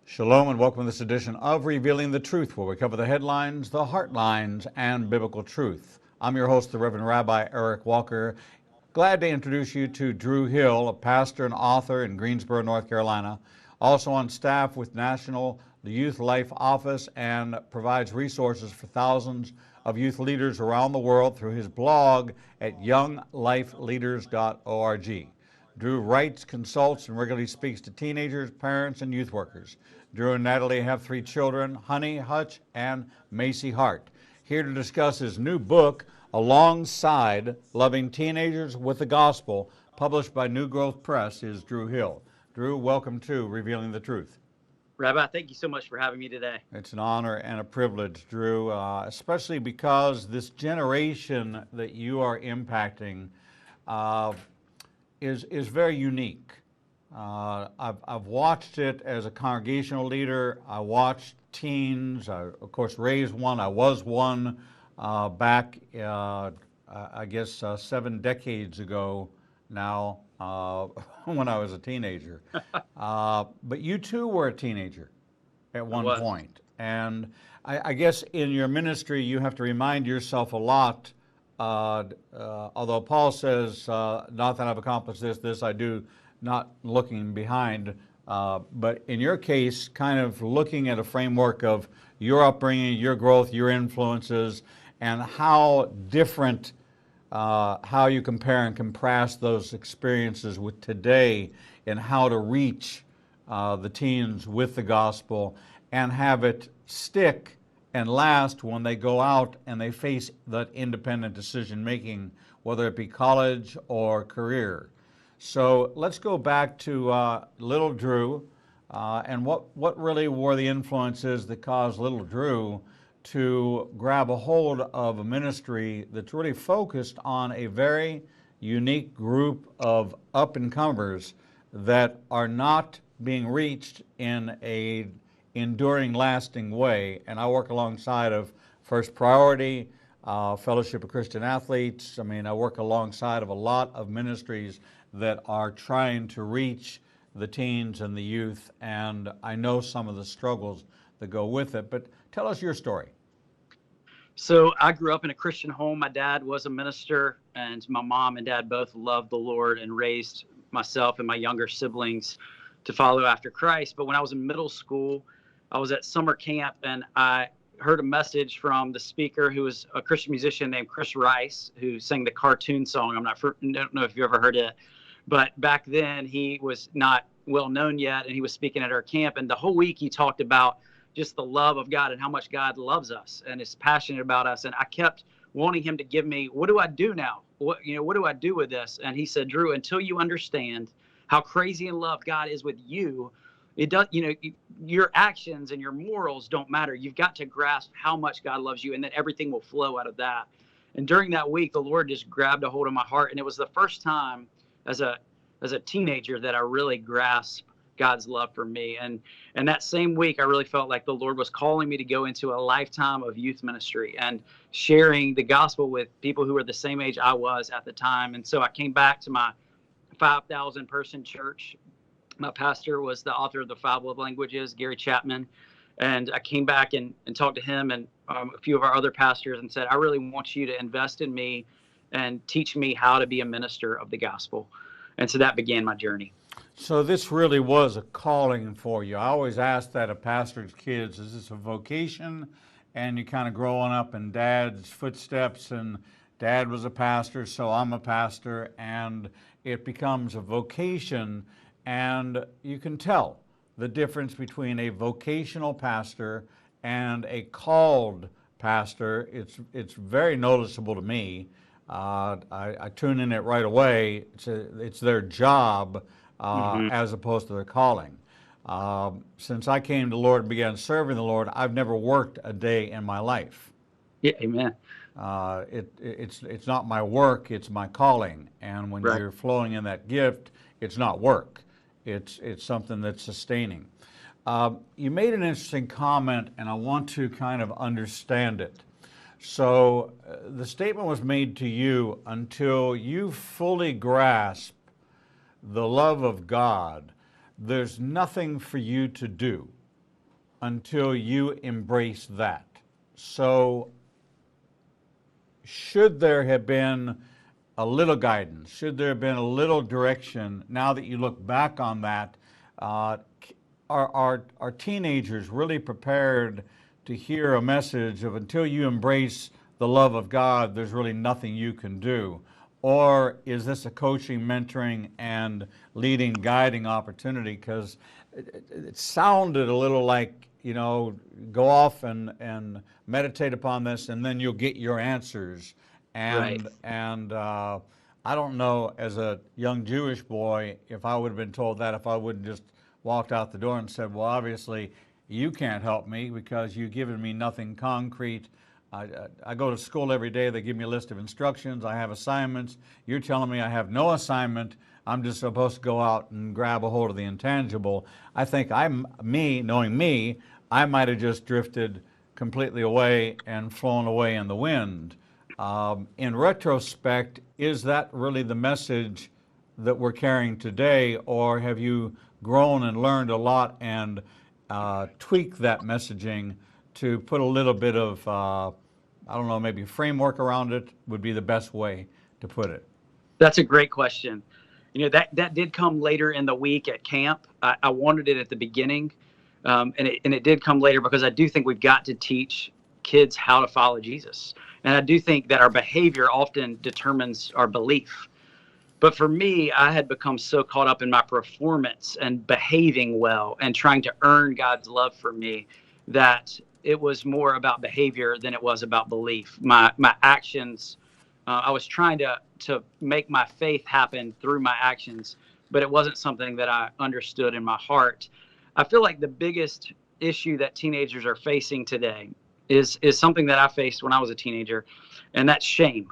Shalom and welcome to this edition of Revealing the Truth, where we cover the headlines, the heartlines, and biblical truth. I'm your host, the Reverend Rabbi Eric Walker. Glad to introduce you to Drew Hill, a pastor and author in Greensboro, North Carolina. Also on staff with National Youth Life Office and provides resources for thousands of youth leaders around the world through his blog at younglifeleaders.org. Drew writes, consults, and regularly speaks to teenagers, parents, and youth workers. Drew and Natalie have 3 children, Honey, Hutch, and Macy Hart. Here to discuss his new book, Alongside Loving Teenagers with the Gospel, published by New Growth Press, is Drew Hill. Drew, welcome to Revealing the Truth. Rabbi, thank you so much for having me today. It's an honor and a privilege, Drew, especially because this generation that you are impacting is very unique. I've watched it as a congregational leader. I watched teens. I, of course, raised one. I was one back, I guess, 7 decades ago now when I was a teenager. But you too were a teenager at one point. And I guess in your ministry you have to remind yourself a lot. Although Paul says, not that I've accomplished this I do, not looking behind, but in your case, kind of looking at a framework of your upbringing, your growth, your influences, and how different, how you compare and contrast those experiences with today, and how to reach the teens with the gospel and have it stick and last when they go out and they face that independent decision making, whether it be college or career. So let's go back to little Drew and what really were the influences that caused little Drew to grab a hold of a ministry that's really focused on a very unique group of up-and-comers that are not being reached in a enduring, lasting way. And I work alongside of First Priority, Fellowship of Christian Athletes. I mean, I work alongside of a lot of ministries that are trying to reach the teens and the youth, and I know some of the struggles that go with it. But tell us your story. So I grew up in a Christian home. My dad was a minister, and my mom and dad both loved the Lord and raised myself and my younger siblings to follow after Christ. But when I was in middle school, I was at summer camp, and I heard a message from the speaker, who was a Christian musician named Chris Rice, who sang the cartoon song. I don't know if you ever heard it, but back then he was not well known yet, and he was speaking at our camp. And the whole week he talked about just the love of God and how much God loves us and is passionate about us. And I kept wanting him to give me, what do I do now? What do I do with this? And he said, Drew, until you understand how crazy in love God is with you, it does, your actions and your morals don't matter. You've got to grasp how much God loves you, and then everything will flow out of that. And during that week, the Lord just grabbed a hold of my heart, and it was the first time as a teenager that I really grasped God's love for me. And that same week, I really felt like the Lord was calling me to go into a lifetime of youth ministry and sharing the gospel with people who were the same age I was at the time. And so I came back to my 5,000 person church. My pastor was the author of the 5 Love Languages, Gary Chapman. And I came back and talked to him and a few of our other pastors and said, I really want you to invest in me and teach me how to be a minister of the gospel. And so that began my journey. So this really was a calling for you. I always ask that of pastors' kids, is this a vocation? And you kind of growing up in Dad's footsteps, and Dad was a pastor, so I'm a pastor, and it becomes a vocation. And you can tell the difference between a vocational pastor and a called pastor. It's very noticeable to me. I tune in it right away. It's their job as opposed to their calling. Since I came to the Lord and began serving the Lord, I've never worked a day in my life. Yeah, amen. It's not my work, it's my calling. And when you're flowing in that gift, it's not work. It's something that's sustaining. You made an interesting comment, and I want to kind of understand it. So the statement was made to you, until you fully grasp the love of God, there's nothing for you to do. until you embrace that. So should there have been a little guidance, should there have been a little direction, now that you look back on that, are teenagers really prepared to hear a message of until you embrace the love of God, there's really nothing you can do? Or is this a coaching, mentoring, and leading, guiding opportunity? Because it sounded a little like, go off and meditate upon this, and then you'll get your answers. Right. And I don't know, as a young Jewish boy, if I would have been told that, if I wouldn't just walked out the door and said, well, obviously you can't help me because you've given me nothing concrete. I go to school every day. They give me a list of instructions. I have assignments. You're telling me I have no assignment. I'm just supposed to go out and grab a hold of the intangible. I think knowing me, I might have just drifted completely away and flown away in the wind. In retrospect, is that really the message that we're carrying today, or have you grown and learned a lot and tweaked that messaging to put a little bit of, I don't know, maybe framework around it would be the best way to put it? That's a great question. That did come later in the week at camp. I wanted it at the beginning, and it did come later because I do think we've got to teach kids how to follow Jesus. And I do think that our behavior often determines our belief. But for me, I had become so caught up in my performance and behaving well and trying to earn God's love for me that it was more about behavior than it was about belief. My actions, I was trying to make my faith happen through my actions, but it wasn't something that I understood in my heart. I feel like the biggest issue that teenagers are facing today is something that I faced when I was a teenager, and that's shame.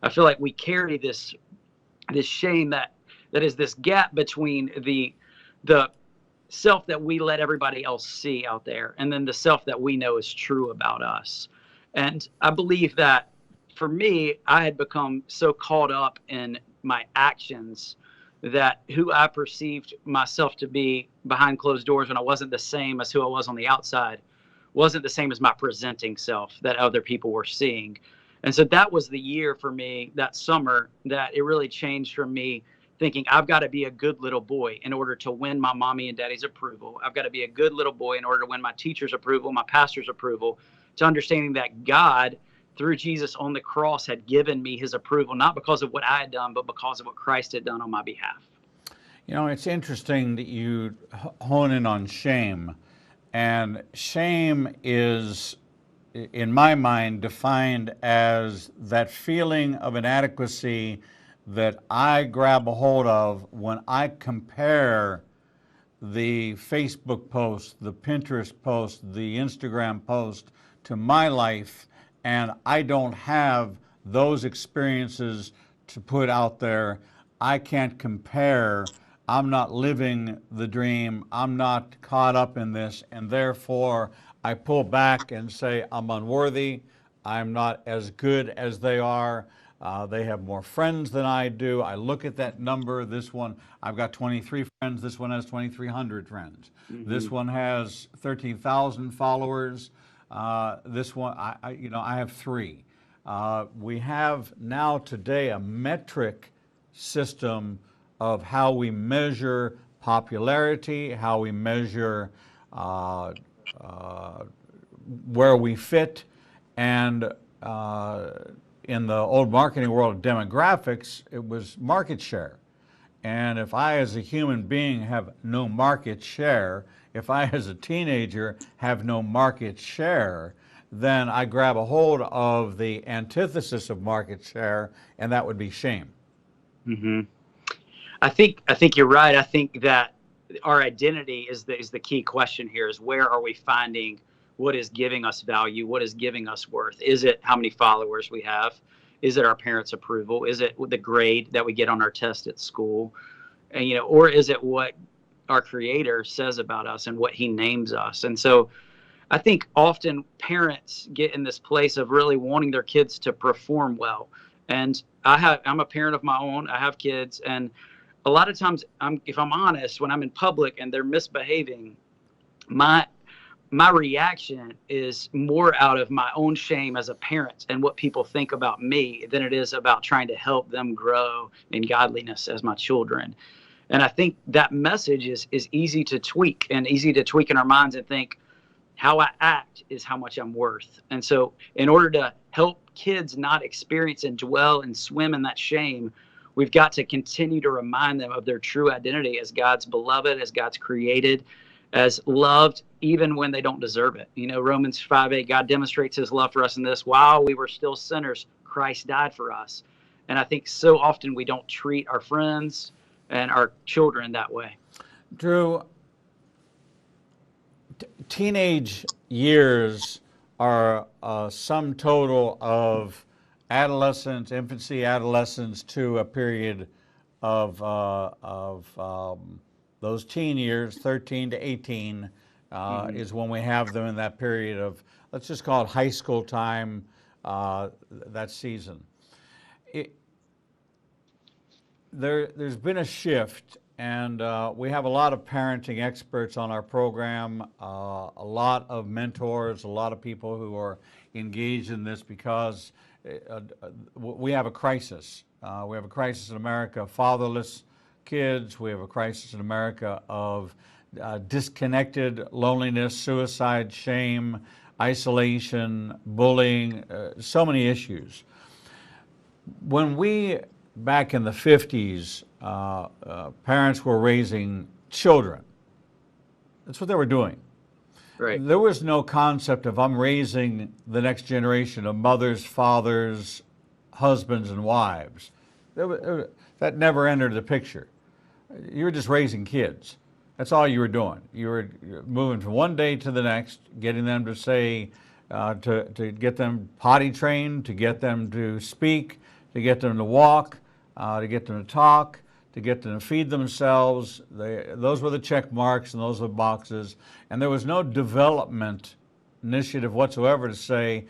I feel like we carry this shame that is this gap between the self that we let everybody else see out there and then the self that we know is true about us. And I believe that for me, I had become so caught up in my actions that who I perceived myself to be behind closed doors when I wasn't the same as who I was on the outside wasn't the same as my presenting self that other people were seeing. And so that was the year for me, that summer, that it really changed from me thinking I've got to be a good little boy in order to win my mommy and daddy's approval. I've got to be a good little boy in order to win my teacher's approval, my pastor's approval, to understanding that God, through Jesus on the cross, had given me his approval, not because of what I had done, but because of what Christ had done on my behalf. It's interesting that you hone in on shame. And shame is, in my mind, defined as that feeling of inadequacy that I grab a hold of when I compare the Facebook post, the Pinterest post, the Instagram post to my life, and I don't have those experiences to put out there. I can't compare. I'm not living the dream. I'm not caught up in this, and therefore I pull back and say I'm unworthy. I'm not as good as they are. They have more friends than I do. I look at that number. This one, I've got 23 friends. This one has 2,300 friends. Mm-hmm. This one has 13,000 followers. This one, I have 3. We have now today a metric system of how we measure popularity, how we measure where we fit, and in the old marketing world of demographics, it was market share. And if I as a human being have no market share, if I as a teenager have no market share, then I grab a hold of the antithesis of market share, and that would be shame. Mm-hmm. I think you're right. I think that our identity is the key question here, is where are we finding what is giving us value? What is giving us worth? Is it how many followers we have? Is it our parents' approval? Is it the grade that we get on our test at school? And, or is it what our Creator says about us and what he names us? And so I think often parents get in this place of really wanting their kids to perform well. And I'm a parent of my own. I have kids, and a lot of times, if I'm honest, when I'm in public and they're misbehaving, my my reaction is more out of my own shame as a parent and what people think about me than it is about trying to help them grow in godliness as my children. And I think that message is easy to tweak, and easy to tweak in our minds and think how I act is how much I'm worth. And so in order to help kids not experience and dwell and swim in that shame, we've got to continue to remind them of their true identity as God's beloved, as God's created, as loved, even when they don't deserve it. You know, Romans 5:8, God demonstrates his love for us in this: while we were still sinners, Christ died for us. And I think so often we don't treat our friends and our children that way. Drew, teenage years are a sum total of adolescence, infancy, adolescence, to a period of those teen years, 13 to 18, is when we have them in that period of, let's just call it high school time, that season. There's been a shift, and we have a lot of parenting experts on our program, a lot of mentors, a lot of people who are engaged in this because we have a crisis. We have a crisis in America of fatherless kids. We have a crisis in America of disconnected loneliness, suicide, shame, isolation, bullying, so many issues. When we, back in the 50s, parents were raising children. That's what they were doing. Right. There was no concept of I'm raising the next generation of mothers, fathers, husbands, and wives. That never entered the picture. You were just raising kids. That's all you were doing. You were moving from one day to the next, getting them to say, to get them potty trained, to get them to speak, to get them to walk, to get them to talk, to get them to feed themselves. Those were the check marks and those were the boxes. And there was no development initiative whatsoever to say,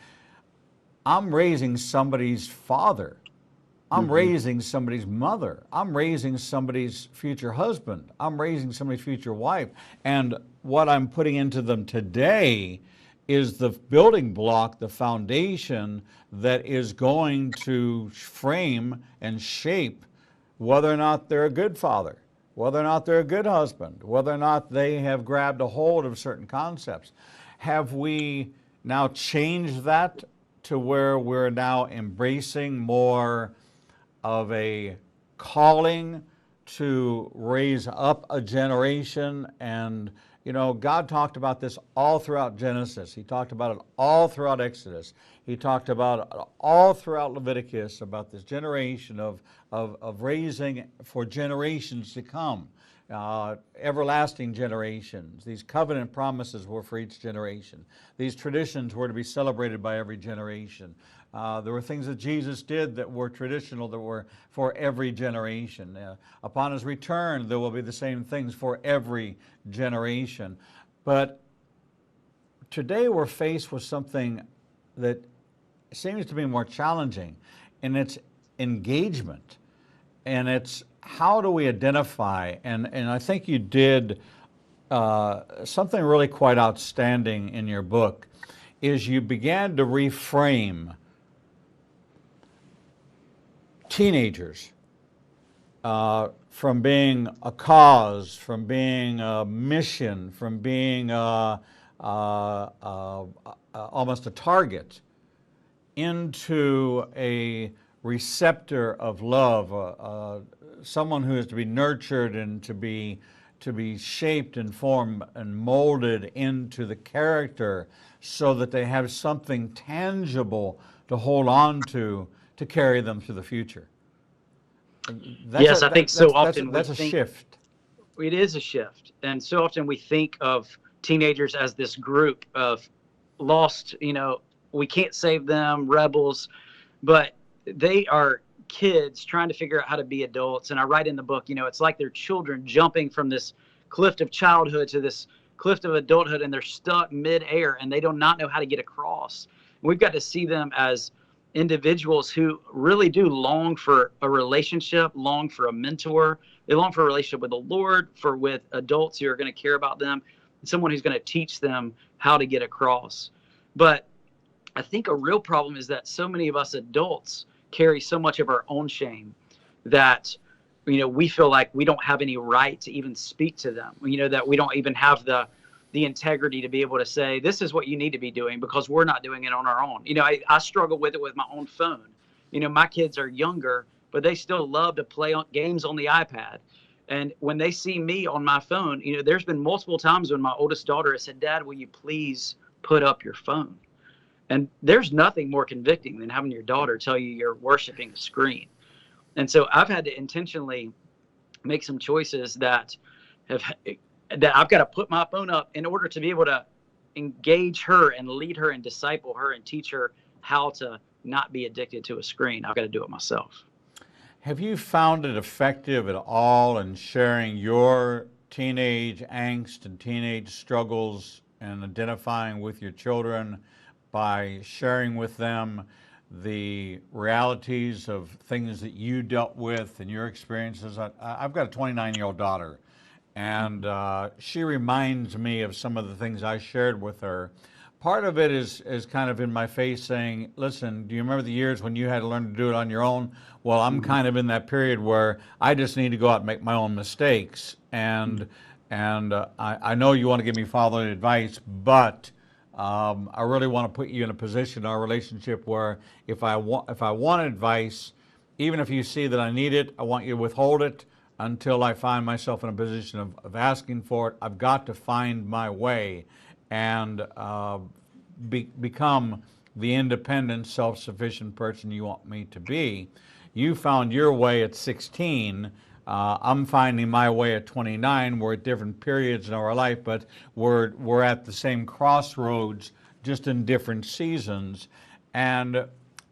I'm raising somebody's father. I'm raising somebody's mother. I'm raising somebody's future husband. I'm raising somebody's future wife. And what I'm putting into them today is the building block, the foundation that is going to frame and shape whether or not they're a good father, whether or not they're a good husband, whether or not they have grabbed a hold of certain concepts. Have we now changed that to where we're now embracing more of a calling to raise up a generation? And, you know, God talked about this all throughout Genesis. He talked about it all throughout Exodus. He talked about it all throughout Leviticus, about this generation of raising for generations to come. Everlasting generations. These covenant promises were for each generation. These traditions were to be celebrated by every generation. There were things that Jesus did that were traditional, that were for every generation. Upon his return, there will be the same things for every generation. But today we're faced with something that seems to be more challenging, and it's engagement. And it's how do we identify, and I think you did something really quite outstanding in your book, is you began to reframe teenagers from being a cause, from being a mission, from being almost a target, into a receptor of love, someone who is to be nurtured and to be shaped and formed and molded into the character so that they have something tangible to hold on to carry them to the future. Yes, I think so often that's a shift. It is a shift. And so often we think of teenagers as this group of lost, we can't save them, rebels, but they are kids trying to figure out how to be adults. And I write in the book, it's like they're children jumping from this cliff of childhood to this cliff of adulthood, and they're stuck midair and they do not know how to get across. We've got to see them as individuals who really do long for a relationship, long for a mentor. They long for a relationship with the Lord, with adults who are going to care about them. someone who's going to teach them how to get across. But I think a real problem is that so many of us adults carry so much of our own shame that, we feel like we don't have any right to even speak to them, that we don't even have the integrity to be able to say, this is what you need to be doing, because we're not doing it on our own. I struggle with it with my own phone. My kids are younger, but they still love to play games on the iPad. And when they see me on my phone, there's been multiple times when my oldest daughter has said, Dad, will you please put up your phone? And there's nothing more convicting than having your daughter tell you you're worshiping a screen. And so I've had to intentionally make some choices that I've got to put my phone up in order to be able to engage her and lead her and disciple her and teach her how to not be addicted to a screen. I've got to do it myself. Have you found it effective at all in sharing your teenage angst and teenage struggles and identifying with your children by sharing with them the realities of things that you dealt with and your experiences? I've got a 29-year-old daughter, and she reminds me of some of the things I shared with her. Part of it is kind of in my face saying, listen, do you remember the years when you had to learn to do it on your own? Well, I'm kind of in that period where I just need to go out and make my own mistakes. And I know you want to give me fatherly advice, but I really want to put you in a position in our relationship where if I want advice, even if you see that I need it, I want you to withhold it until I find myself in a position of asking for it. I've got to find my way and become the independent, self-sufficient person you want me to be. You found your way at 16. I'm finding my way at 29. We're at different periods in our life, but we're at the same crossroads, just in different seasons. And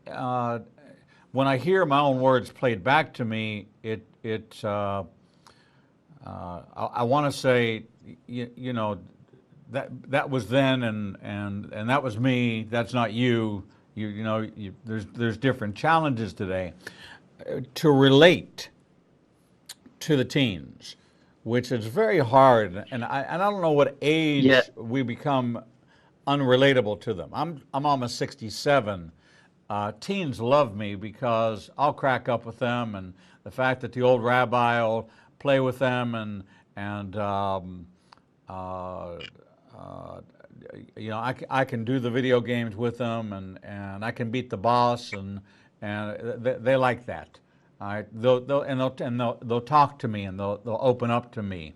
when I hear my own words played back to me, I want to say, that was then, and that was me. That's not you. There's different challenges today. To relate to the teens, which is very hard, and I don't know what age we become unrelatable to them. I'm almost 67. Teens love me because I'll crack up with them, and the fact that the old rabbi will play with them, and I can do the video games with them, and I can beat the boss, and they like that. They'll talk to me, and they'll open up to me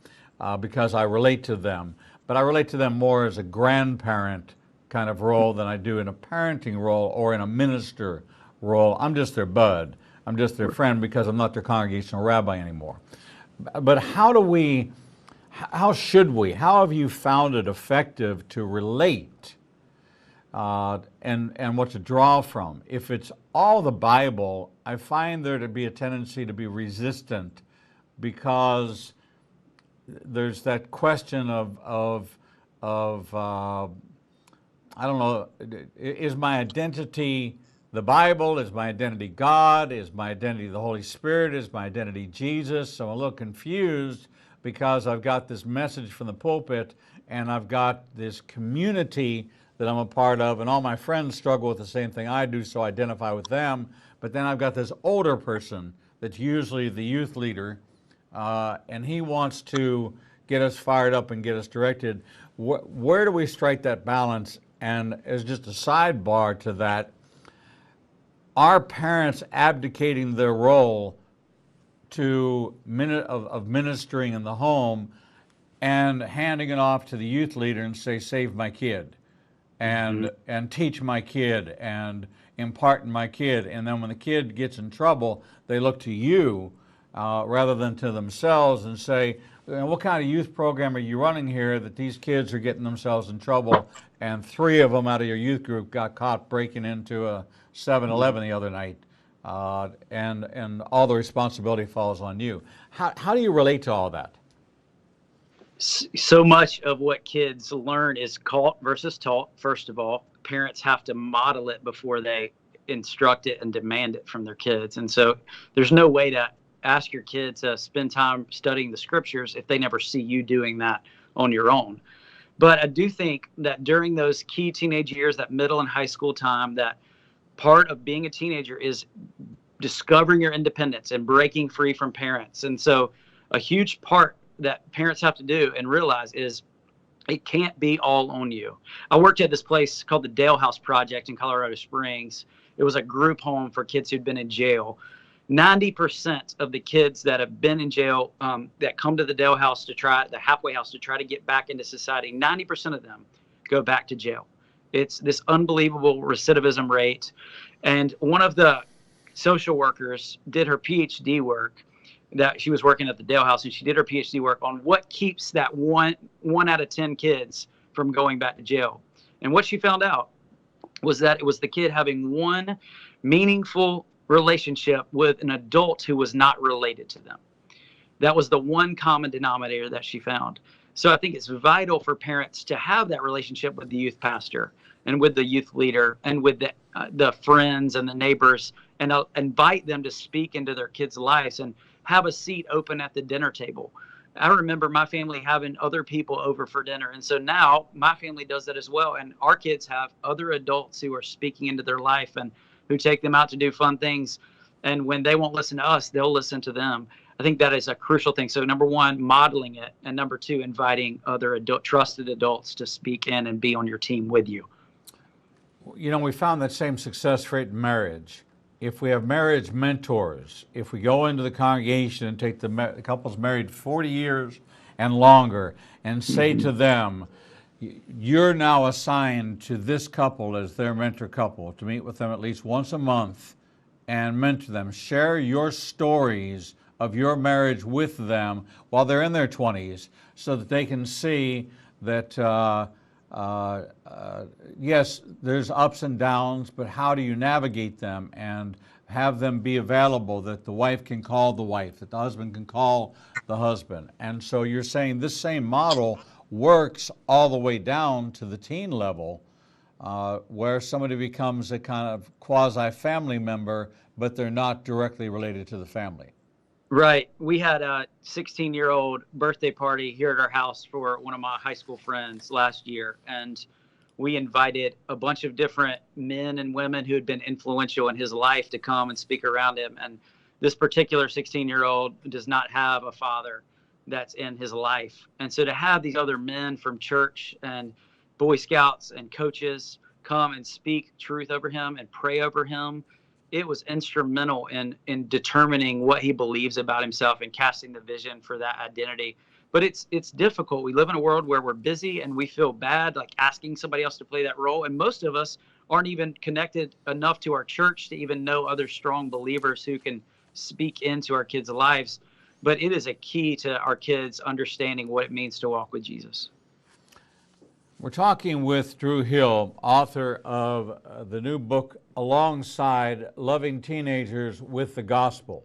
because I relate to them. But I relate to them more as a grandparent kind of role than I do in a parenting role or in a minister role. I'm just their bud. I'm just their friend because I'm not their congregational rabbi anymore. But how should we? How have you found it effective to relate and what to draw from? If it's all the Bible, I find there to be a tendency to be resistant because there's that question of I don't know, is my identity the Bible? Is my identity God? Is my identity the Holy Spirit? Is my identity Jesus? So I'm a little confused because I've got this message from the pulpit and I've got this community that I'm a part of, and all my friends struggle with the same thing I do, so I identify with them. But then I've got this older person that's usually the youth leader, and he wants to get us fired up and get us directed. Where do we strike that balance? And as just a sidebar to that, are parents abdicating their role of ministering in the home and handing it off to the youth leader and say, save my kid, and teach my kid, and impart in my kid, and then when the kid gets in trouble, they look to you rather than to themselves and say, what kind of youth program are you running here that these kids are getting themselves in trouble, and 3 of them out of your youth group got caught breaking into a 7-Eleven the other night, and all the responsibility falls on you. How do you relate to all that? So much of what kids learn is caught versus taught. First of all, parents have to model it before they instruct it and demand it from their kids. And so there's no way to ask your kid to spend time studying the scriptures if they never see you doing that on your own. But I do think that during those key teenage years, that middle and high school time, that part of being a teenager is discovering your independence and breaking free from parents. And so a huge part that parents have to do and realize is it can't be all on you. I worked at this place called the Dale House Project in Colorado Springs. It was a group home for kids who'd been in jail. 90% of the kids that have been in jail that come to the Dale House the halfway house to try to get back into society, 90% of them go back to jail. It's this unbelievable recidivism rate. And one of the social workers did her PhD work, that she was working at the Dale House, and she did her PhD work on what keeps that one out of 10 kids from going back to jail. And what she found out was that it was the kid having one meaningful relationship with an adult who was not related to them. That was the one common denominator that she found. So I think it's vital for parents to have that relationship with the youth pastor and with the youth leader and with the friends and the neighbors, and invite them to speak into their kids' lives and have a seat open at the dinner table. I remember my family having other people over for dinner. And so now my family does that as well. And our kids have other adults who are speaking into their life and who take them out to do fun things. And when they won't listen to us, they'll listen to them. I think that is a crucial thing. So number one, modeling it. And number two, inviting other trusted adults to speak in and be on your team with you. You know, we found that same success rate in marriage. If we have marriage mentors, if we go into the congregation and take the couples married 40 years and longer and say to them, you're now assigned to this couple as their mentor couple, to meet with them at least once a month and mentor them. Share your stories of your marriage with them while they're in their 20s so that they can see that yes, there's ups and downs, but how do you navigate them and have them be available, that the wife can call the wife, that the husband can call the husband. And so you're saying this same model works all the way down to the teen level, where somebody becomes a kind of quasi-family member, but they're not directly related to the family. Right. We had a 16-year-old birthday party here at our house for one of my high school friends last year. And we invited a bunch of different men and women who had been influential in his life to come and speak around him. And this particular 16-year-old does not have a father that's in his life. And so to have these other men from church and Boy Scouts and coaches come and speak truth over him and pray over him, it was instrumental in determining what he believes about himself and casting the vision for that identity. But it's difficult. We live in a world where we're busy and we feel bad, like asking somebody else to play that role. And most of us aren't even connected enough to our church to even know other strong believers who can speak into our kids' lives. But it is a key to our kids understanding what it means to walk with Jesus. We're talking with Drew Hill, author of the new book, Alongside Loving Teenagers with the Gospel.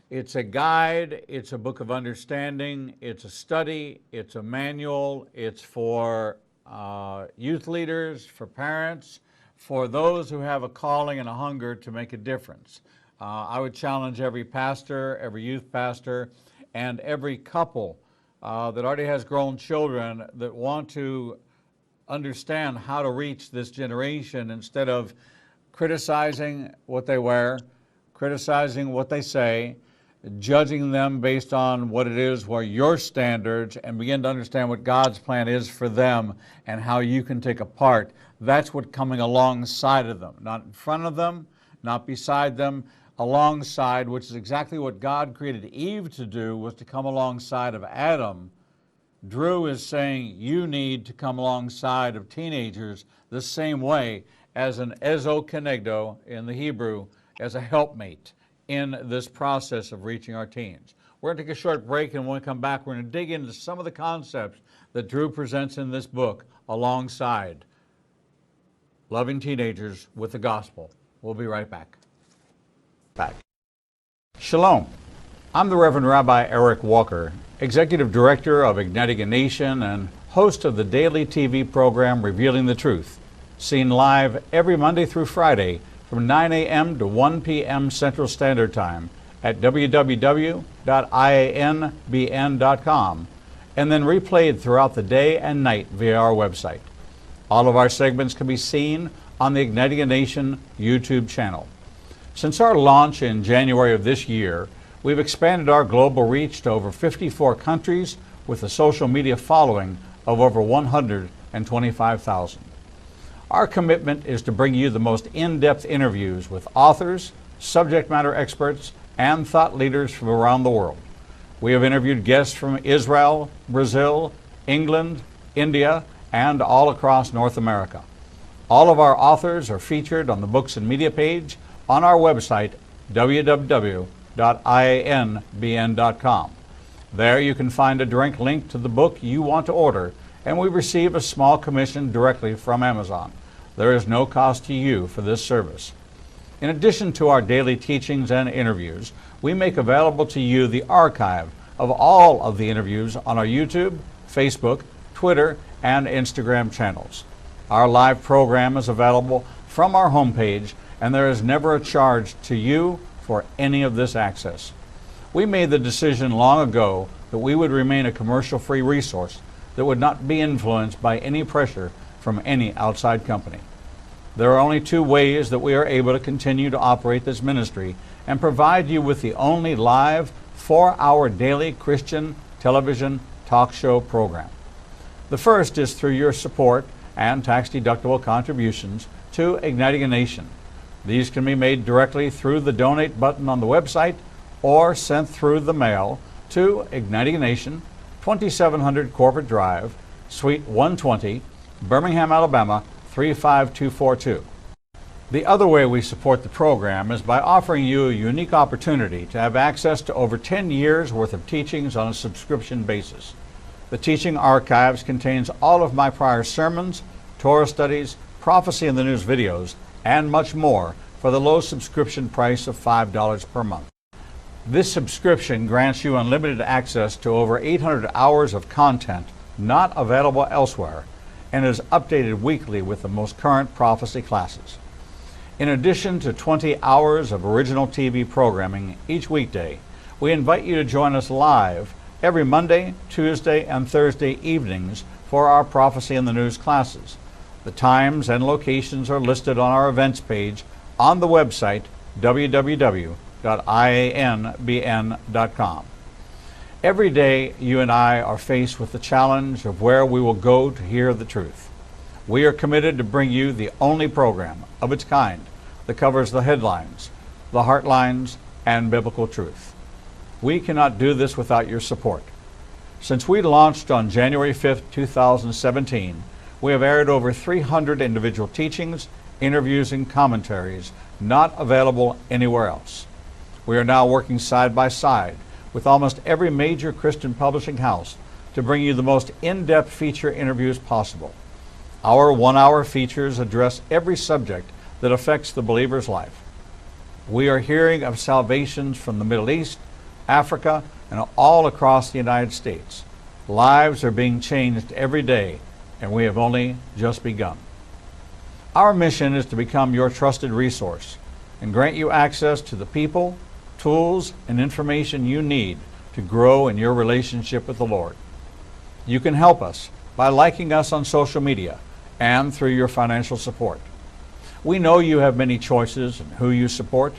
It's a guide, it's a book of understanding, it's a study, it's a manual, it's for youth leaders, for parents, for those who have a calling and a hunger to make a difference. I would challenge every pastor, every youth pastor, and every couple that already has grown children that want to understand how to reach this generation instead of criticizing what they wear, criticizing what they say, judging them based on what it is, what are your standards, and begin to understand what God's plan is for them and how you can take a part. That's what coming alongside of them, not in front of them, not beside them, alongside, which is exactly what God created Eve to do, was to come alongside of Adam. Drew is saying you need to come alongside of teenagers the same way as an ezokenegdo in the Hebrew, as a helpmate in this process of reaching our teens. We're going to take a short break, and when we come back, we're going to dig into some of the concepts that Drew presents in this book, Alongside Loving Teenagers with the Gospel. We'll be right back. Shalom. I'm the Reverend Rabbi Eric Walker, Executive Director of Igniting a Nation and host of the daily TV program Revealing the Truth, seen live every Monday through Friday from 9 a.m. to 1 p.m. Central Standard Time at www.ianbn.com and then replayed throughout the day and night via our website. All of our segments can be seen on the Igniting a Nation YouTube channel. Since our launch in January of this year, we've expanded our global reach to over 54 countries with a social media following of over 125,000. Our commitment is to bring you the most in-depth interviews with authors, subject matter experts, and thought leaders from around the world. We have interviewed guests from Israel, Brazil, England, India, and all across North America. All of our authors are featured on the Books and Media page on our website, www.ianbn.com. There you can find a direct link to the book you want to order, and we receive a small commission directly from Amazon. There is no cost to you for this service. In addition to our daily teachings and interviews, we make available to you the archive of all of the interviews on our YouTube, Facebook, Twitter, and Instagram channels. Our live program is available from our homepage, and there is never a charge to you for any of this access. We made the decision long ago that we would remain a commercial-free resource that would not be influenced by any pressure from any outside company. There are only two ways that we are able to continue to operate this ministry and provide you with the only live 4-hour daily Christian television talk show program. The first is through your support and tax-deductible contributions to Igniting a Nation. These can be made directly through the donate button on the website or sent through the mail to Igniting a Nation, 2700 Corporate Drive, Suite 120, Birmingham, Alabama, 35242. The other way we support the program is by offering you a unique opportunity to have access to over 10 years worth of teachings on a subscription basis. The teaching archives contains all of my prior sermons, Torah studies, prophecy in the news videos, and much more for the low subscription price of $5 per month. This subscription grants you unlimited access to over 800 hours of content not available elsewhere and is updated weekly with the most current prophecy classes. In addition to 20 hours of original TV programming each weekday, we invite you to join us live every Monday, Tuesday, and Thursday evenings for our Prophecy in the News classes. The times and locations are listed on our events page on the website www.ianbn.com. Every day, you and I are faced with the challenge of where we will go to hear the truth. We are committed to bring you the only program of its kind that covers the headlines, the heartlines, and biblical truth. We cannot do this without your support. Since we launched on January 5th, 2017, we have aired over 300 individual teachings, interviews, and commentaries not available anywhere else. We are now working side by side with almost every major Christian publishing house to bring you the most in-depth feature interviews possible. Our 1-hour features address every subject that affects the believer's life. We are hearing of salvations from the Middle East, Africa, and all across the United States. Lives are being changed every day, and we have only just begun. Our mission is to become your trusted resource and grant you access to the people, tools, and information you need to grow in your relationship with the Lord. You can help us by liking us on social media and through your financial support. We know you have many choices in who you support,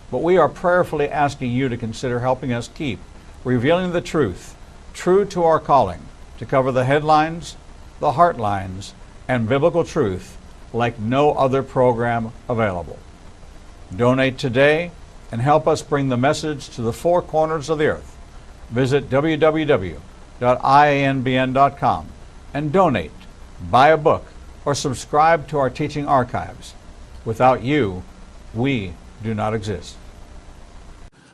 but we are prayerfully asking you to consider helping us keep revealing the truth, true to our calling, to cover the headlines, the heartlines, and biblical truth like no other program available. Donate today and help us bring the message to the four corners of the earth. Visit www.ianbn.com and donate, buy a book, or subscribe to our teaching archives. Without you, we do not exist.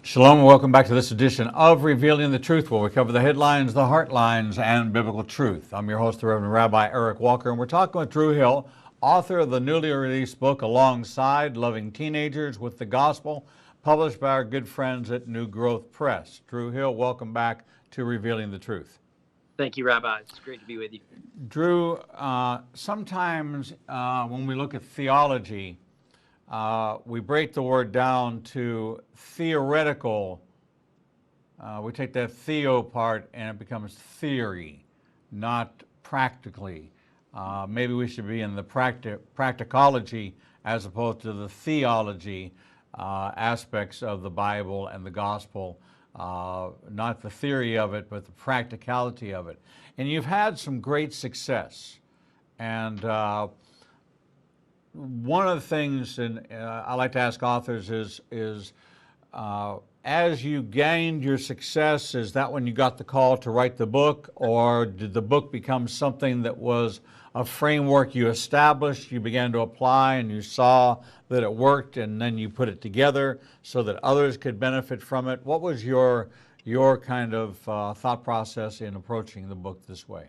Shalom and welcome back to this edition of Revealing the Truth, where we cover the headlines, the heartlines, and biblical truth. I'm your host, the Reverend Rabbi Eric Walker, and we're talking with Drew Hill, author of the newly released book, Alongside Loving Teenagers with the Gospel, published by our good friends at New Growth Press. Drew Hill, welcome back to Revealing the Truth. Thank you, Rabbi. It's great to be with you. Drew, sometimes when we look at theology, we break the word down to theoretical we take that theo part and it becomes theory, not practically. Maybe we should be in the practicology as opposed to the theology aspects of the Bible and the gospel, not the theory of it, but the practicality of it. And you've had some great success. And one of the things, and I like to ask authors, is as you gained your success, is that when you got the call to write the book, or did the book become something that was a framework you established, you began to apply, and you saw that it worked, and then you put it together so that others could benefit from it? What was your kind of thought process in approaching the book this way?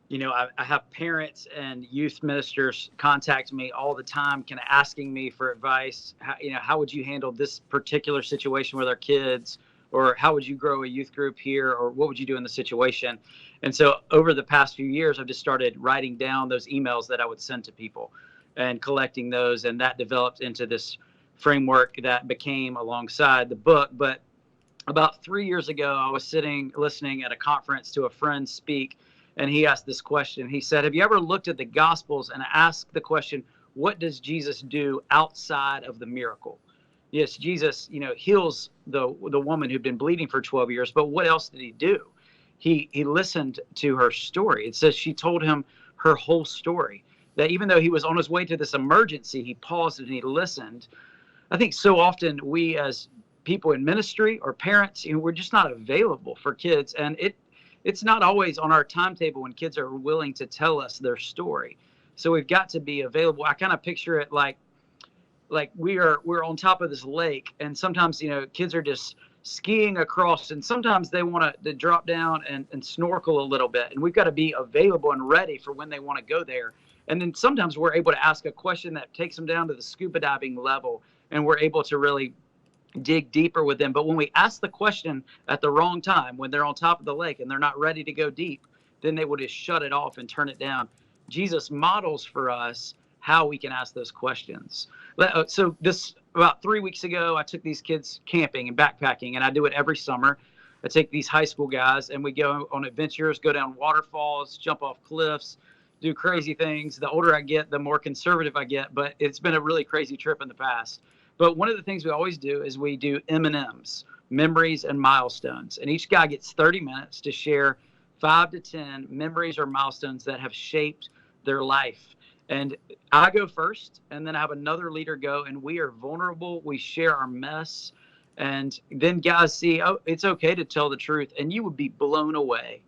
You know, I have parents and youth ministers contact me all the time, kind of asking me for advice. How would you handle this particular situation with our kids? Or how would you grow a youth group here? Or what would you do in the situation? And so over the past few years, I've just started writing down those emails that I would send to people and collecting those. And that developed into this framework that became alongside the book. But about 3 years ago, I was listening at a conference to a friend speak. And he asked this question. He said, have you ever looked at the Gospels and asked the question, what does Jesus do outside of the miracle? Yes, Jesus, heals the woman who'd been bleeding for 12 years, but what else did he do? He listened to her story. It says she told him her whole story, that even though he was on his way to this emergency, he paused and he listened. I think so often we as people in ministry or parents, we're just not available for kids. And it's not always on our timetable when kids are willing to tell us their story. So we've got to be available. I kind of picture it like we're on top of this lake, and sometimes, kids are just skiing across, and sometimes they want to drop down and snorkel a little bit. And we've got to be available and ready for when they want to go there. And then sometimes we're able to ask a question that takes them down to the scuba diving level, and we're able to really dig deeper with them. But when we ask the question at the wrong time, when they're on top of the lake and they're not ready to go deep, then they will just shut it off and turn it down. Jesus models for us how we can ask those questions. So this about 3 weeks ago, I took these kids camping and backpacking, and I do it every summer. I take these high school guys and we go on adventures, go down waterfalls, jump off cliffs, do crazy things. The older I get, the more conservative I get, but it's been a really crazy trip in the past. But one of the things we always do is we do M&Ms, memories and milestones. And each guy gets 30 minutes to share 5 to 10 memories or milestones that have shaped their life. And I go first, and then I have another leader go, and we are vulnerable. We share our mess. And then guys see, oh, it's okay to tell the truth. And you would be blown away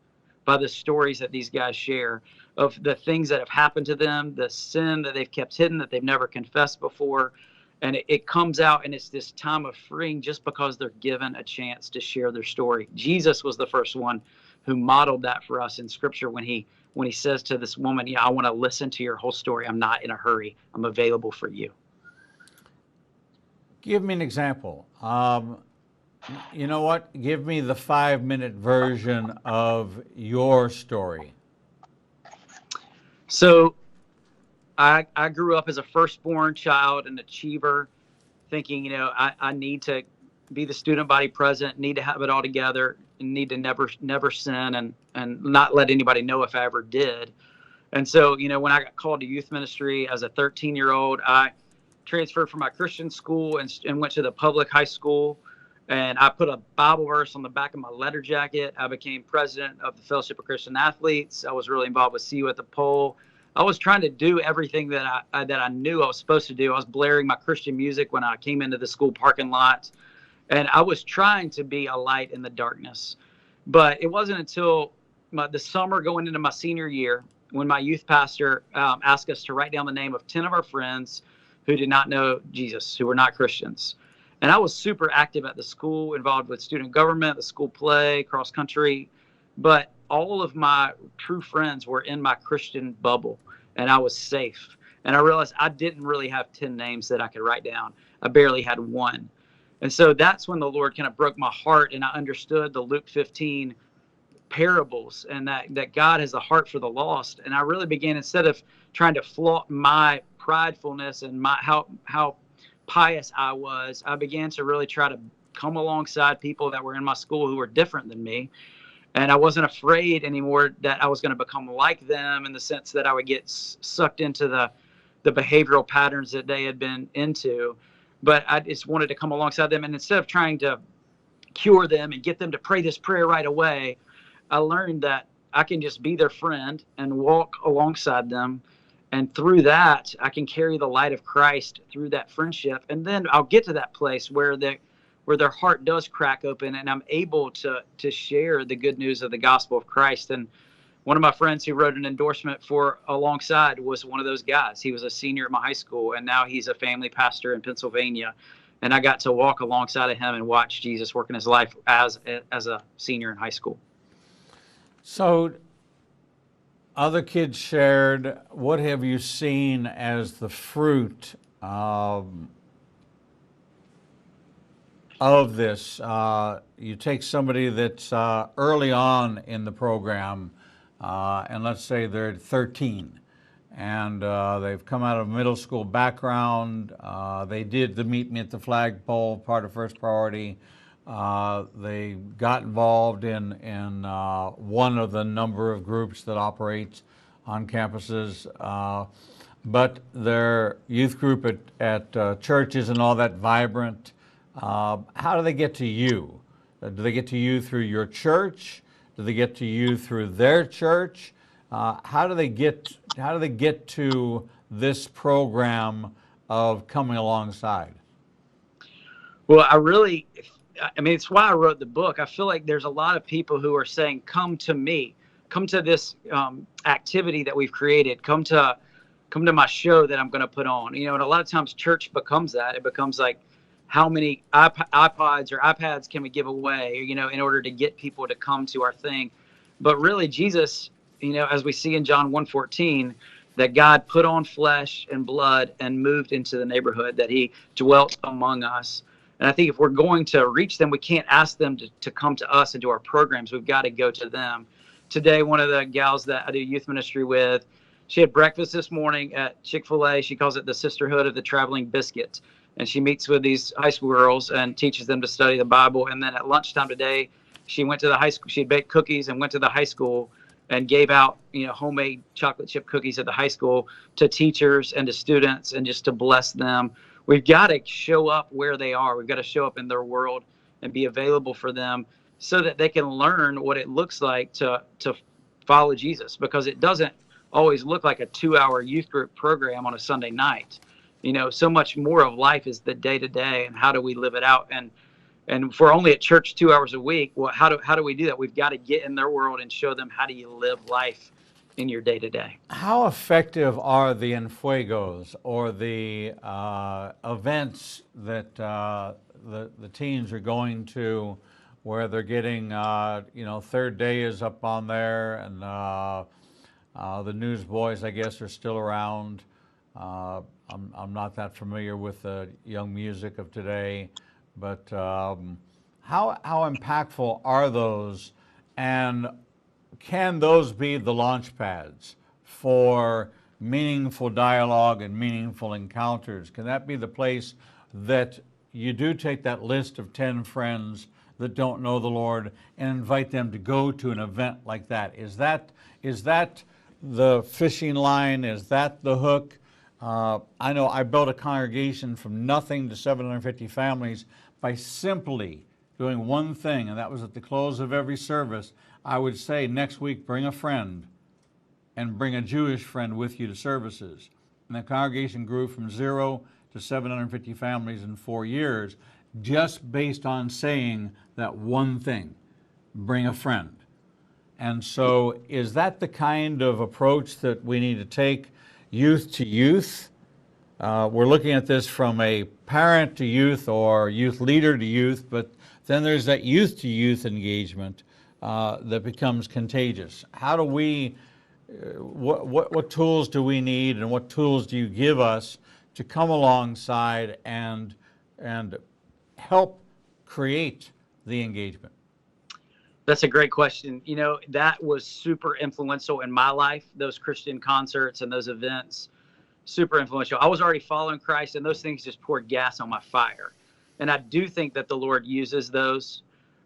by the stories that these guys share of the things that have happened to them, the sin that they've kept hidden, that they've never confessed before. And it comes out, and it's this time of freeing just because they're given a chance to share their story. Jesus was the first one who modeled that for us in Scripture when he says to this woman, I want to listen to your whole story. I'm not in a hurry. I'm available for you. Give me an example. You know what? Give me the 5-minute version of your story. So I grew up as a firstborn child, an achiever, thinking, I need to be the student body president, need to have it all together, and need to never sin and not let anybody know if I ever did. And so, when I got called to youth ministry as a 13-year-old, I transferred from my Christian school and went to the public high school. And I put a Bible verse on the back of my letter jacket. I became president of the Fellowship of Christian Athletes. I was really involved with See You at the Pole. I was trying to do everything that I knew I was supposed to do. I was blaring my Christian music when I came into the school parking lot. And I was trying to be a light in the darkness. But it wasn't until the summer going into my senior year when my youth pastor asked us to write down the name of 10 of our friends who did not know Jesus, who were not Christians. And I was super active at the school, involved with student government, the school play, cross country. But all of my true friends were in my Christian bubble, and I was safe. And I realized I didn't really have 10 names that I could write down. I barely had one. And so that's when the Lord kind of broke my heart, and I understood the Luke 15 parables and that God has a heart for the lost. And I really began, instead of trying to flaunt my pridefulness and how pious I was, I began to really try to come alongside people that were in my school who were different than me. And I wasn't afraid anymore that I was going to become like them, in the sense that I would get sucked into the behavioral patterns that they had been into. But I just wanted to come alongside them. And instead of trying to cure them and get them to pray this prayer right away, I learned that I can just be their friend and walk alongside them. And through that, I can carry the light of Christ through that friendship. And then I'll get to that place where their heart does crack open, and I'm able to share the good news of the gospel of Christ. And one of my friends who wrote an endorsement for alongside was one of those guys. He was a senior at my high school, and now he's a family pastor in Pennsylvania. And I got to walk alongside of him and watch Jesus work in his life as a senior in high school. So other kids shared, what have you seen as the fruit of this? You take somebody that's early on in the program, and let's say they're 13, and they've come out of a middle school background. They did the Meet Me at the Flagpole, part of First Priority. They got involved in one of the number of groups that operates on campuses, but their youth group at church isn't all that vibrant. How do they get to you? Do they get to you through your church? Do they get to you through their church? How do they get to this program of coming alongside? Well, I mean, it's why I wrote the book. I feel like there's a lot of people who are saying, come to me, come to this activity that we've created, come to my show that I'm going to put on. And a lot of times church becomes that. It becomes like, how many iPods or iPads can we give away, in order to get people to come to our thing. But really, Jesus, as we see in John 1:14, that God put on flesh and blood and moved into the neighborhood, that he dwelt among us. And I think if we're going to reach them, we can't ask them to come to us and to our programs. We've got to go to them. Today, one of the gals that I do youth ministry with, she had breakfast this morning at Chick-fil-A. She calls it the Sisterhood of the Traveling Biscuit. And she meets with these high school girls and teaches them to study the Bible. And then at lunchtime today, she went to the high school. She had baked cookies and went to the high school and gave out, homemade chocolate chip cookies at the high school to teachers and to students, and just to bless them. We've got to show up where they are. We've got to show up in their world and be available for them, so that they can learn what it looks like to follow Jesus, because it doesn't always look like a 2-hour youth group program on a Sunday night. So much more of life is the day to day, and how do we live it out? And if we're only at church 2 hours a week, well, how do we do that? We've got to get in their world and show them, how do you live life in your day to day. How effective are the enfuegos, or the events that the teens are going to, where they're getting, third day is up on there, and the newsboys, I guess, are still around. I'm not that familiar with the young music of today, but how impactful are those, and can those be the launch pads for meaningful dialogue and meaningful encounters? Can that be the place that you do take that list of 10 friends that don't know the Lord and invite them to go to an event like that? Is that the fishing line? Is that the hook? I know I built a congregation from nothing to 750 families by simply doing one thing, and that was at the close of every service, I would say, next week, bring a friend, and bring a Jewish friend with you to services. And the congregation grew from 0 to 750 families in 4 years, just based on saying that one thing, bring a friend. And so is that the kind of approach that we need to take, youth to youth? We're looking at this from a parent to youth, or youth leader to youth, but then there's that youth to youth engagement that becomes contagious. How do we, what tools do we need, and what tools do you give us to come alongside and help create the engagement? That's a great question. That was super influential in my life, those Christian concerts and those events, super influential. I was already following Christ, and those things just poured gas on my fire. And I do think that the Lord uses those.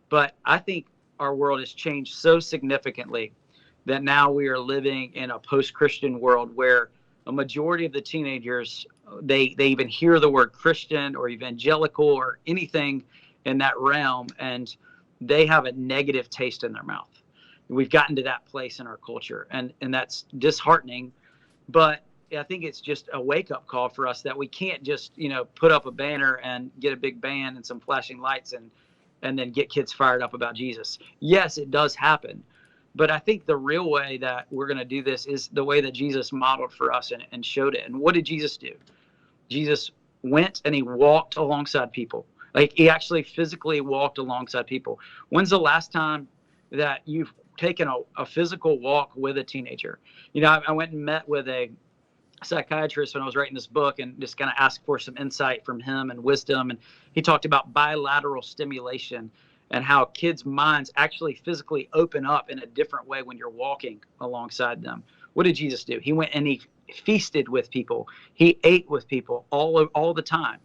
But I think our world has changed so significantly that now we are living in a post-Christian world where a majority of the teenagers, they even hear the word Christian or evangelical or anything in that realm, and they have a negative taste in their mouth. We've gotten to that place in our culture, and that's disheartening. But I think it's just a wake-up call for us that we can't just, put up a banner and get a big band and some flashing lights and then get kids fired up about Jesus. Yes, it does happen. But I think the real way that we're going to do this is the way that Jesus modeled for us and showed it. And what did Jesus do? Jesus went and he walked alongside people. Like, he actually physically walked alongside people. When's the last time that you've taken a physical walk with a teenager? I went and met with a psychiatrist when I was writing this book and just kind of asked for some insight from him and wisdom. And he talked about bilateral stimulation and how kids' minds actually physically open up in a different way when you're walking alongside them. What did Jesus do? He went and he feasted with people. He ate with people all the time.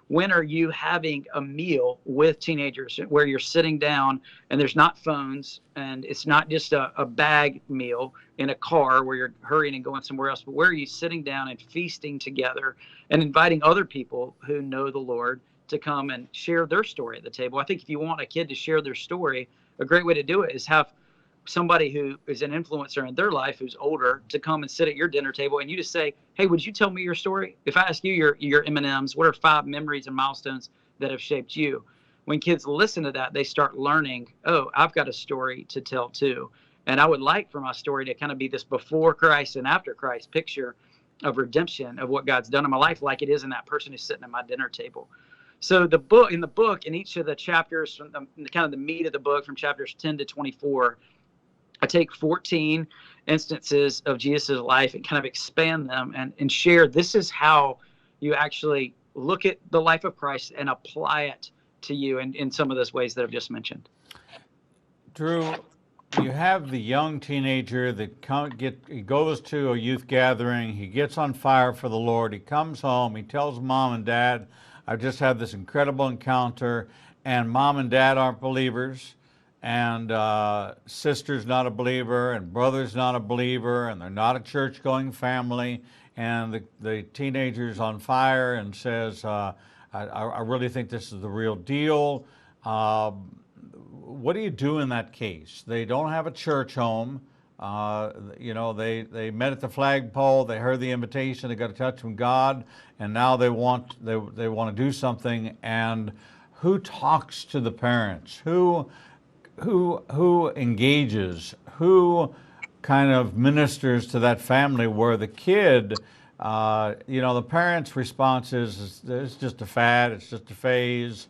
When are you having a meal with teenagers where you're sitting down and there's not phones and it's not just a bag meal in a car where you're hurrying and going somewhere else, but where are you sitting down and feasting together and inviting other people who know the Lord to come and share their story at the table? I think if you want a kid to share their story, a great way to do it is have somebody who is an influencer in their life who's older to come and sit at your dinner table and you just say, hey, would you tell me your story? If I ask you your M&Ms, what are 5 memories and milestones that have shaped you? When kids listen to that, they start learning, oh, I've got a story to tell too. And I would like for my story to kind of be this before Christ and after Christ picture of redemption of what God's done in my life, like it is in that person who's sitting at my dinner table. So in the book, in each of the chapters, from kind of the meat of the book, from chapters 10 to 24, I take 14 instances of Jesus' life and kind of expand them and share this is how you actually look at the life of Christ and apply it to you in some of those ways that I've just mentioned. Drew, you have the young teenager that he goes to a youth gathering, he gets on fire for the Lord, he comes home, he tells mom and dad, I've just had this incredible encounter, and mom and dad aren't believers. And sister's not a believer, and brother's not a believer, and they're not a church-going family. And the teenager's on fire and says, I really think this is the real deal. What do you do in that case? They don't have a church home. They met at the flagpole. They heard the invitation. They got a touch from God, and now they want to do something. And who talks to the parents? Who engages, who kind of ministers to that family where the kid, the parents' response is it's just a fad, it's just a phase.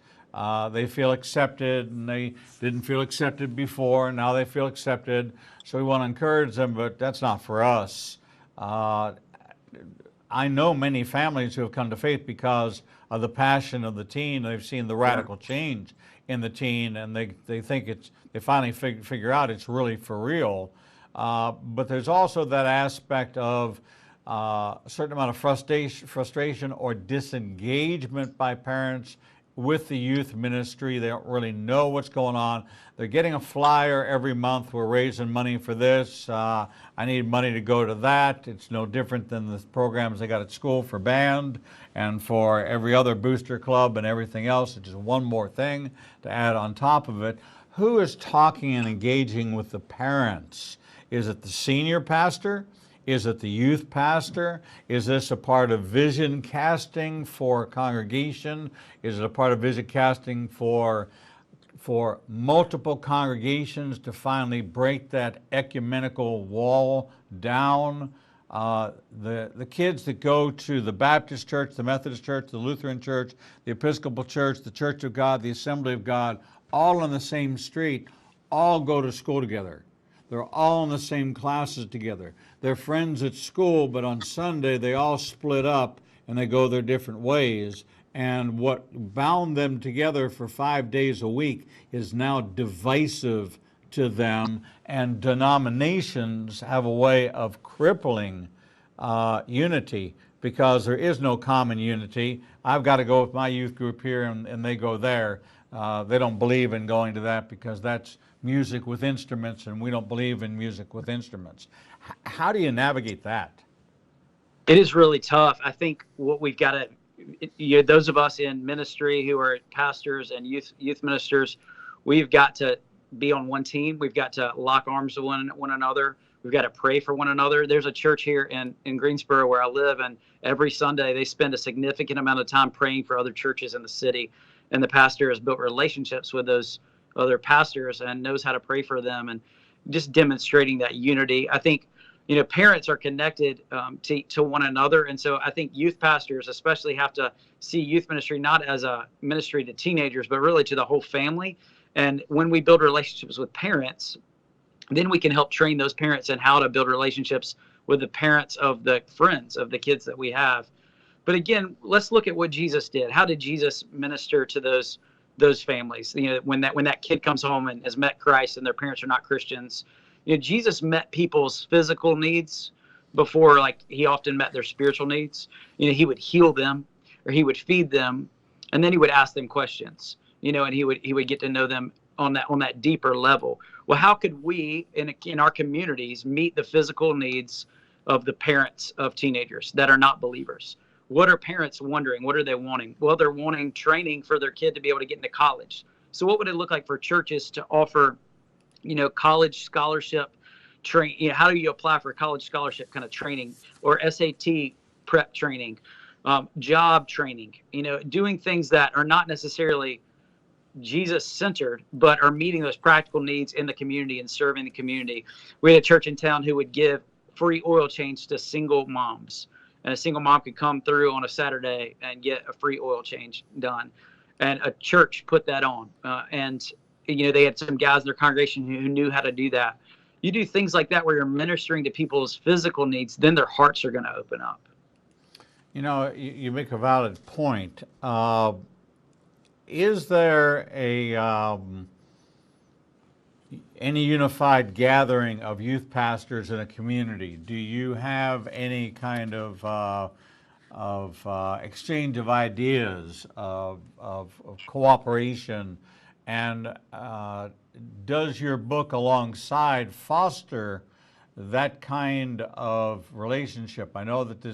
They feel accepted, and they didn't feel accepted before, and now they feel accepted. So we want to encourage them, but that's not for us. I know many families who have come to faith because of the passion of the teen. They've seen the radical change in the teen, and they think they finally figure out it's really for real. But there's also that aspect of a certain amount of frustration or disengagement by parents with the youth ministry. They don't really know what's going on. They're getting a flyer every month. We're raising money for this. I need money to go to that. It's no different than the programs they got at school for band and for every other booster club and everything else. It's just one more thing to add on top of it. Who is talking and engaging with the parents? Is it the senior pastor? Is it the youth pastor? Is this a part of vision casting for a congregation? Is it a part of vision casting for multiple congregations to finally break that ecumenical wall down? The kids that go to the Baptist church, the Methodist church, the Lutheran church, the Episcopal church, the Church of God, the Assembly of God, all on the same street, all go to school together. They're all in the same classes together. They're friends at school, but on Sunday they all split up and they go their different ways. And what bound them together for 5 days a week is now divisive to them, and denominations have a way of crippling unity, because there is no common unity. I've got to go with my youth group here, and they go there. They don't believe in going to that because that's music with instruments, and we don't believe in music with instruments. How do you navigate that? It is really tough. I think what we've got to, those of us in ministry who are pastors and youth ministers, we've got to be on one team. We've got to lock arms with one another. We've got to pray for one another. There's a church here in Greensboro where I live, and every Sunday they spend a significant amount of time praying for other churches in the city. And the pastor has built relationships with those other pastors and knows how to pray for them, and just demonstrating that unity. I think, parents are connected to one another. And so I think youth pastors especially have to see youth ministry not as a ministry to teenagers, but really to the whole family. And when we build relationships with parents, then we can help train those parents in how to build relationships with the parents of the friends of the kids that we have. But again, let's look at what Jesus did. How did Jesus minister to those families? When that kid comes home and has met Christ and their parents are not Christians, Jesus met people's physical needs before, like, he often met their spiritual needs. He would heal them, or he would feed them, and then he would ask them questions. And he would get to know them on that deeper level. Well, how could we in our communities meet the physical needs of the parents of teenagers that are not believers? What are parents wondering? What are they wanting? Well, they're wanting training for their kid to be able to get into college. So what would it look like for churches to offer, college scholarship train? How do you apply for a college scholarship kind of training, or SAT prep training, job training, doing things that are not necessarily Jesus-centered, but are meeting those practical needs in the community and serving the community. We had a church in town who would give free oil change to single moms. And a single mom could come through on a Saturday and get a free oil change done. And a church put that on. And they had some guys in their congregation who knew how to do that. You do things like that where you're ministering to people's physical needs, then their hearts are going to open up. You make a valid point. Is there any unified gathering of youth pastors in a community? Do you have any kind of exchange of ideas, of cooperation, and does your book alongside foster that kind of relationship? I know that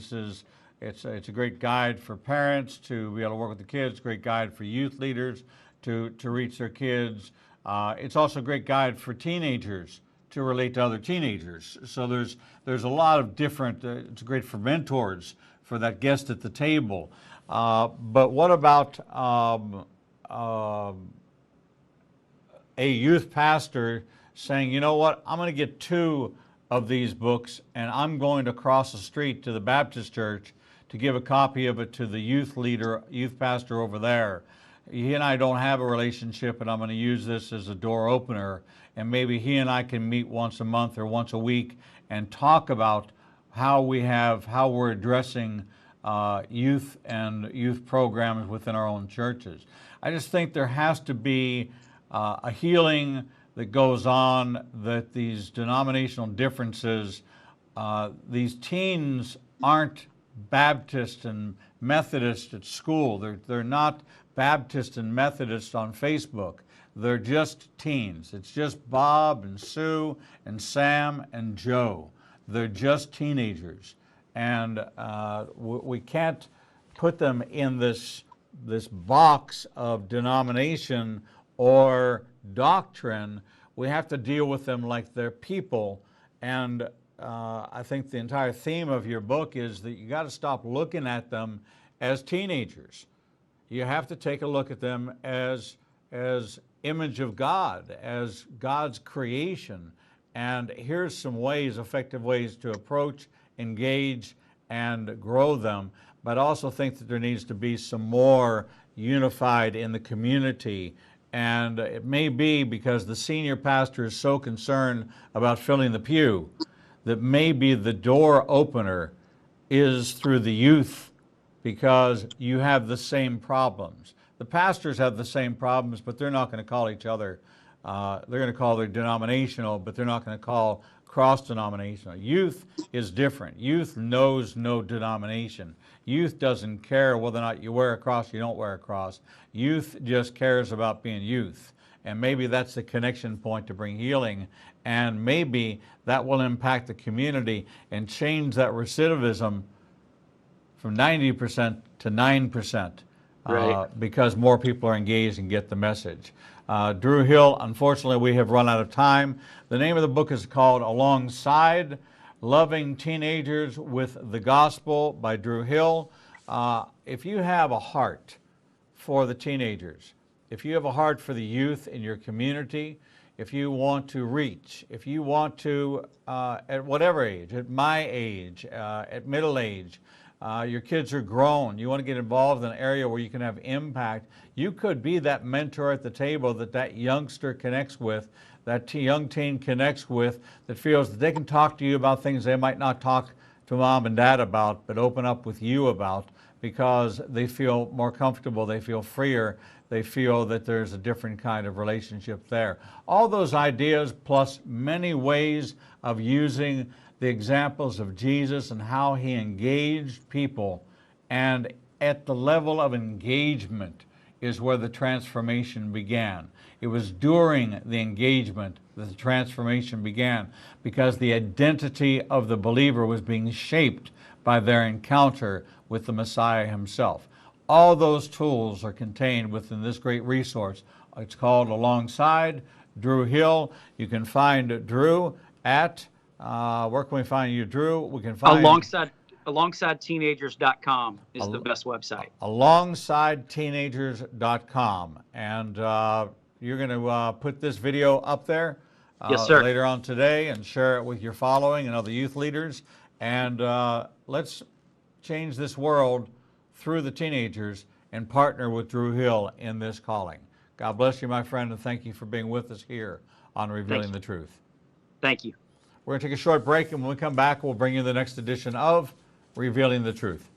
it's a great guide for parents to be able to work with the kids, great guide for youth leaders to reach their kids. It's also a great guide for teenagers to relate to other teenagers. So there's a lot of different, it's great for mentors, for that guest at the table. But what about a youth pastor saying, you know what, I'm going to get 2 of these books and I'm going to cross the street to the Baptist church to give a copy of it to the youth pastor over there. He and I don't have a relationship, and I'm going to use this as a door opener, and maybe he and I can meet once a month or once a week and talk about how we're addressing youth and youth programs within our own churches. I just think there has to be a healing that goes on, that these denominational differences, these teens aren't Baptist and Methodist at school. They're not Baptist and Methodist on Facebook. They're just teens. It's just Bob and Sue and Sam and Joe. They're just teenagers. And we can't put them in this box of denomination or doctrine. We have to deal with them like they're people. And I think the entire theme of your book is that you got to stop looking at them as teenagers. You have to take a look at them as image of God, as God's creation. And here's some effective ways to approach, engage, and grow them. But I also think that there needs to be some more unified in the community. And it may be because the senior pastor is so concerned about filling the pew that maybe the door opener is through the youth, because you have the same problems. The pastors have the same problems, but they're not going to call each other. They're going to call their denominational, but they're not going to call cross-denominational. Youth is different. Youth knows no denomination. Youth doesn't care whether or not you wear a cross, you don't wear a cross. Youth just cares about being youth. And maybe that's the connection point to bring healing. And maybe that will impact the community and change that recidivism from 90% to 9%. Right. Because more people are engaged and get the message. Drew Hill, unfortunately, we have run out of time. The name of the book is called Alongside Loving Teenagers with the Gospel by Drew Hill. If you have a heart for the teenagers, if you have a heart for the youth in your community, if you want to reach, if you want to, at whatever age, at my age, at middle age, your kids are grown, you want to get involved in an area where you can have impact, you could be that mentor at the table that that youngster connects with, that young teen connects with, that feels that they can talk to you about things they might not talk to mom and dad about, but open up with you about, because they feel more comfortable, they feel freer, they feel that there's a different kind of relationship there. All those ideas, plus many ways of using the examples of Jesus and how he engaged people, and at the level of engagement is where the transformation began. It was during the engagement that the transformation began, because the identity of the believer was being shaped by their encounter with the Messiah himself. All those tools are contained within this great resource. It's called Alongside, Drew Hill. You can find Drew at, where can we find you, Drew? We can find AlongsideTeenagers.com is the best website. AlongsideTeenagers.com. And you're going to put this video up there Yes, sir. later on today and share it with your following and other youth leaders. And let's change this world through the teenagers and partner with Drew Hill in this calling. God bless you, my friend, and thank you for being with us here on Revealing the Truth. Thank you. We're going to take a short break, and when we come back, we'll bring you the next edition of Revealing the Truth.